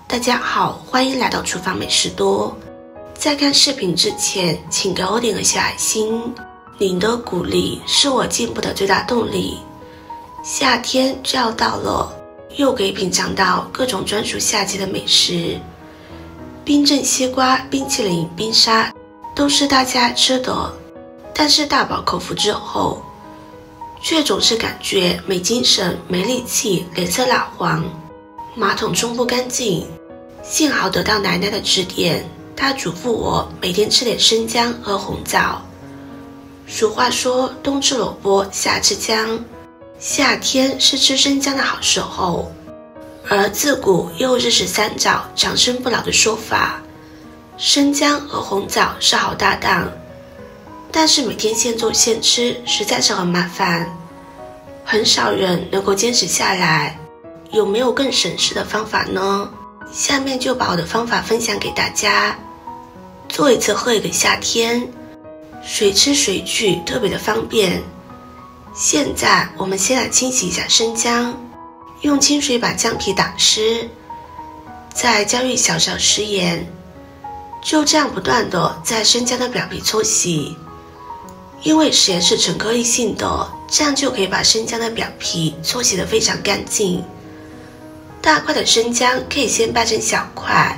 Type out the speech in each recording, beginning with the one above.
大家好，欢迎来到厨房美食多。在看视频之前，请给我点个小爱心，您的鼓励是我进步的最大动力。夏天就要到了，又可以品尝到各种专属夏季的美食。冰镇西瓜、冰淇淋、冰沙都是大家爱吃的，但是大饱口福之后，却总是感觉没精神、没力气，脸色蜡黄，马桶冲不干净。幸好得到奶奶的指点，她嘱咐我每天吃点生姜和红枣。俗话说，冬吃萝卜，夏吃姜，夏天是吃生姜的好时候。而自古又日食三枣，长生不老的说法，生姜和红枣是好搭档，但是每天现做现吃实在是很麻烦，很少人能够坚持下来。有没有更省事的方法呢？下面就把我的方法分享给大家，做一次喝一个夏天，随吃随聚，特别的方便。现在我们先来清洗一下生姜，用清水把姜皮打湿，再加入小食盐，就这样不断的在生姜的表皮搓洗。因为食盐是呈颗粒性的，这样就可以把生姜的表皮搓洗得非常干净。大块的生姜可以先掰成小块，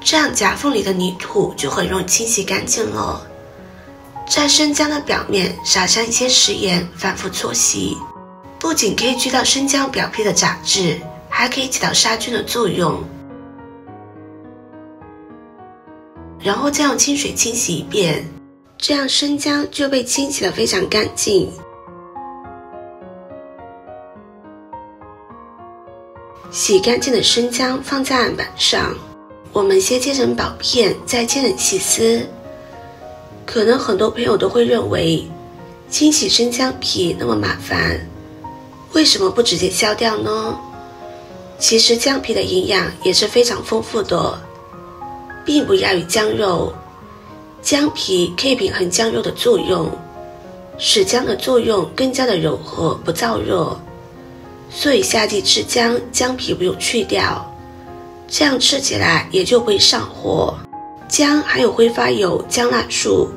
这样夹缝里的泥土就很容易清洗干净了。在生姜的表面撒上一些食盐，反复搓洗，不仅可以去掉生姜表皮的杂质，还可以起到杀菌的作用。然后再用清水清洗一遍，这样生姜就被清洗得非常干净。洗干净的生姜放在案板上，我们先切成薄片，再切成细丝。可能很多朋友都会认为清洗生姜皮那么麻烦，为什么不直接削掉呢？其实姜皮的营养也是非常丰富的，并不亚于姜肉。姜皮可以平衡姜肉的作用，使姜的作用更加的柔和，不燥热。所以夏季吃姜，姜皮不用去掉，这样吃起来也就不会上火。姜含有挥发油姜辣素，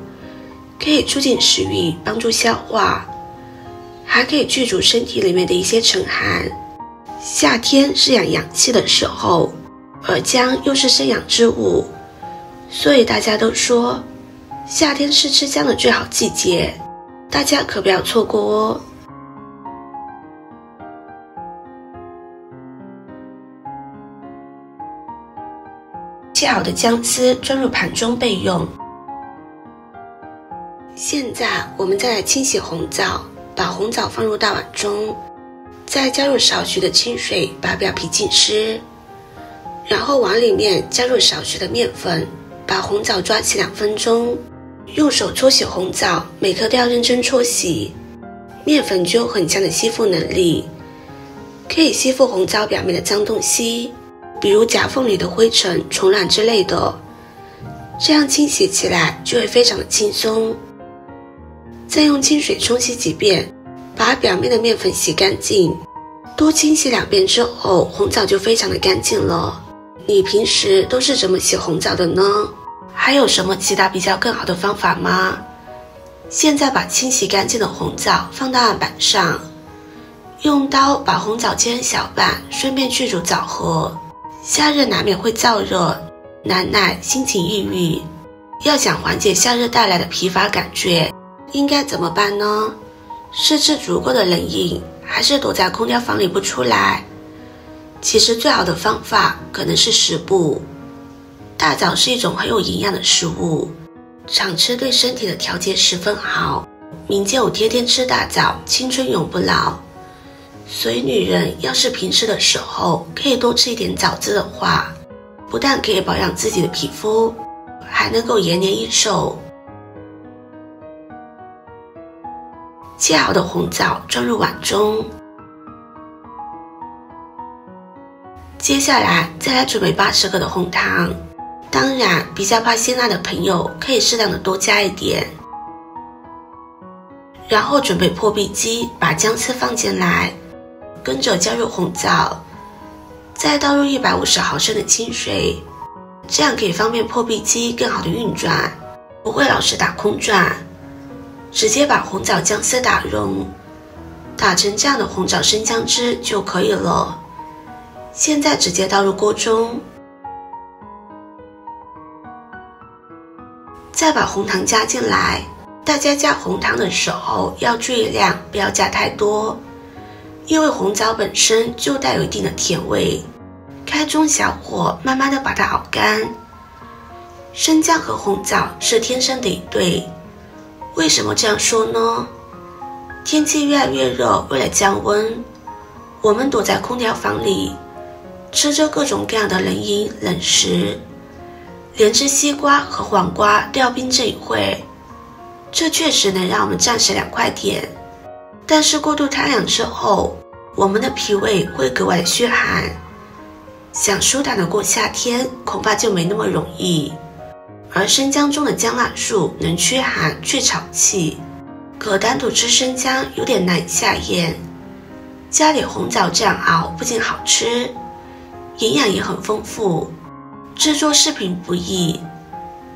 可以促进食欲，帮助消化，还可以去除身体里面的一些沉寒。夏天是养阳气的时候，而姜又是生养之物，所以大家都说夏天是吃姜的最好季节，大家可不要错过哦。切好的姜丝装入盘中备用。现在我们再来清洗红枣，把红枣放入大碗中，再加入少许的清水把表皮浸湿，然后往里面加入少许的面粉，把红枣抓起2分钟，用手搓洗红枣，每颗都要认真搓洗。面粉具有很强的吸附能力，可以吸附红枣表面的脏东西，比如夹缝里的灰尘、虫卵之类的，这样清洗起来就会非常的轻松。再用清水冲洗几遍，把表面的面粉洗干净。多清洗2遍之后，红枣就非常的干净了。你平时都是怎么洗红枣的呢？还有什么其他比较更好的方法吗？现在把清洗干净的红枣放到案板上，用刀把红枣切成小瓣，顺便去除枣核。夏日难免会燥热，奶奶心情抑郁，要想缓解夏日带来的疲乏感觉，应该怎么办呢？是吃足够的冷饮，还是躲在空调房里不出来？其实最好的方法可能是食补。大枣是一种很有营养的食物，常吃对身体的调节十分好。民间有天天吃大枣，青春永不老。所以女人要是平时的时候可以多吃一点枣子的话，不但可以保养自己的皮肤，还能够延年益寿。切好的红枣装入碗中，接下来再来准备80克的红糖，当然比较怕辛辣的朋友可以适当的多加一点。然后准备破壁机，把姜丝放进来，跟着加入红枣，再倒入150毫升的清水，这样可以方便破壁机更好的运转，不会老是打空转。直接把红枣姜丝打溶，打成这样的红枣生姜汁就可以了。现在直接倒入锅中，再把红糖加进来。大家加红糖的时候要注意量，不要加太多，因为红枣本身就带有一定的甜味。开中小火慢慢的把它熬干。生姜和红枣是天生的一对，为什么这样说呢？天气越来越热，为了降温，我们躲在空调房里，吃着各种各样的冷饮冷食，连吃西瓜和黄瓜都要冰镇一会，这确实能让我们暂时凉快点。但是过度贪凉之后，我们的脾胃会格外的虚寒，想舒坦的过夏天恐怕就没那么容易。而生姜中的姜辣素能驱寒去潮气，可单独吃生姜有点难以下咽，加点红枣这样熬不仅好吃，营养也很丰富。制作视频不易，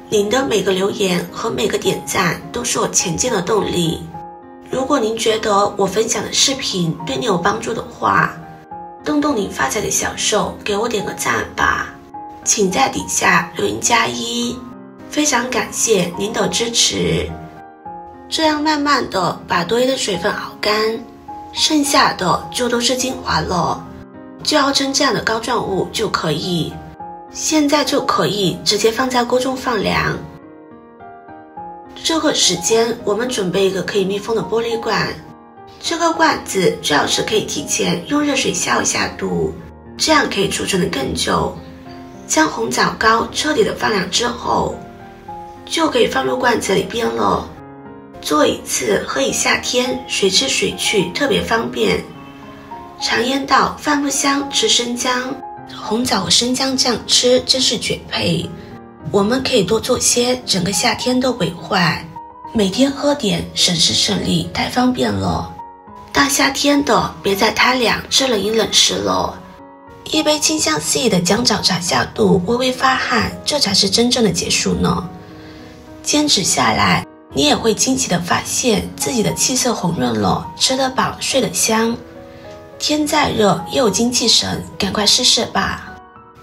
您的每个留言和每个点赞都是我前进的动力。如果您觉得我分享的视频对你有帮助的话，动动您发财的小手，给我点个赞吧，请在底下留言+1，非常感谢您的支持。这样慢慢的把多余的水分熬干，剩下的就都是精华了，就熬成这样的膏状物就可以。现在就可以直接放在锅中放凉。这个时间我们准备一个可以密封的玻璃罐，这个罐子最好是可以提前用热水消一下毒，这样可以储存的更久。将红枣膏彻底的放凉之后，就可以放入罐子里边了。做一次喝以夏天，随吃随去，特别方便。常言道饭不香吃生姜，红枣和生姜这样吃真是绝配。我们可以多做些，整个夏天都不会坏。每天喝点，省时省力，太方便了。大夏天的，别再贪凉吃冷饮冷食了。一杯清香四溢的姜枣茶下肚，微微发汗，这才是真正的结束呢。坚持下来，你也会惊奇地发现自己的气色红润了，吃得饱，睡得香。天再热也有精气神，赶快试试吧。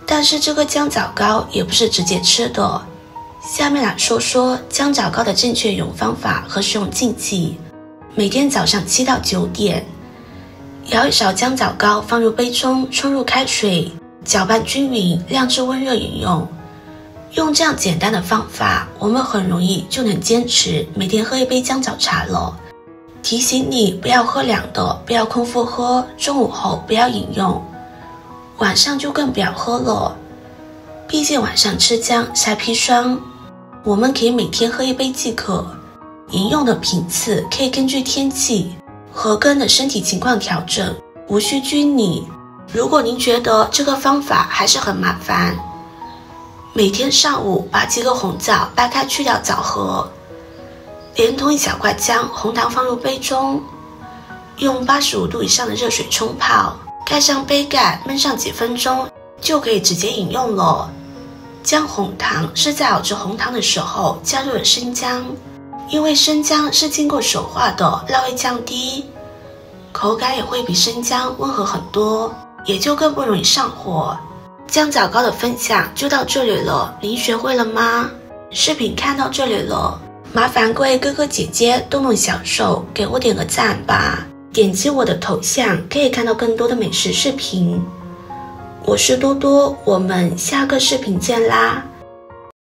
但是这个姜枣膏也不是直接吃的，下面来说说姜枣膏的正确用方法和使用禁忌。每天早上7到9点，舀一勺姜枣膏放入杯中，冲入开水，搅拌均匀，晾至温热饮用。用这样简单的方法，我们很容易就能坚持每天喝一杯姜枣茶了。提醒你不要喝凉的，不要空腹喝，中午后不要饮用，晚上就更不要喝了，毕竟晚上吃姜晒砒霜。我们可以每天喝一杯即可，饮用的频次可以根据天气和个人的身体情况调整，无需拘泥。如果您觉得这个方法还是很麻烦，每天上午把几个红枣掰开去掉枣核，连同一小块姜、红糖放入杯中，用85度以上的热水冲泡，盖上杯盖，焖上几分钟，就可以直接饮用了。姜红糖是在熬制红糖的时候加入了生姜，因为生姜是经过熟化的，辣味降低，口感也会比生姜温和很多，也就更不容易上火。姜枣膏的分享就到这里了，您学会了吗？视频看到这里了，麻烦各位哥哥姐姐动动小手，给我点个赞吧。点击我的头像可以看到更多的美食视频。我是多多，我们下个视频见啦。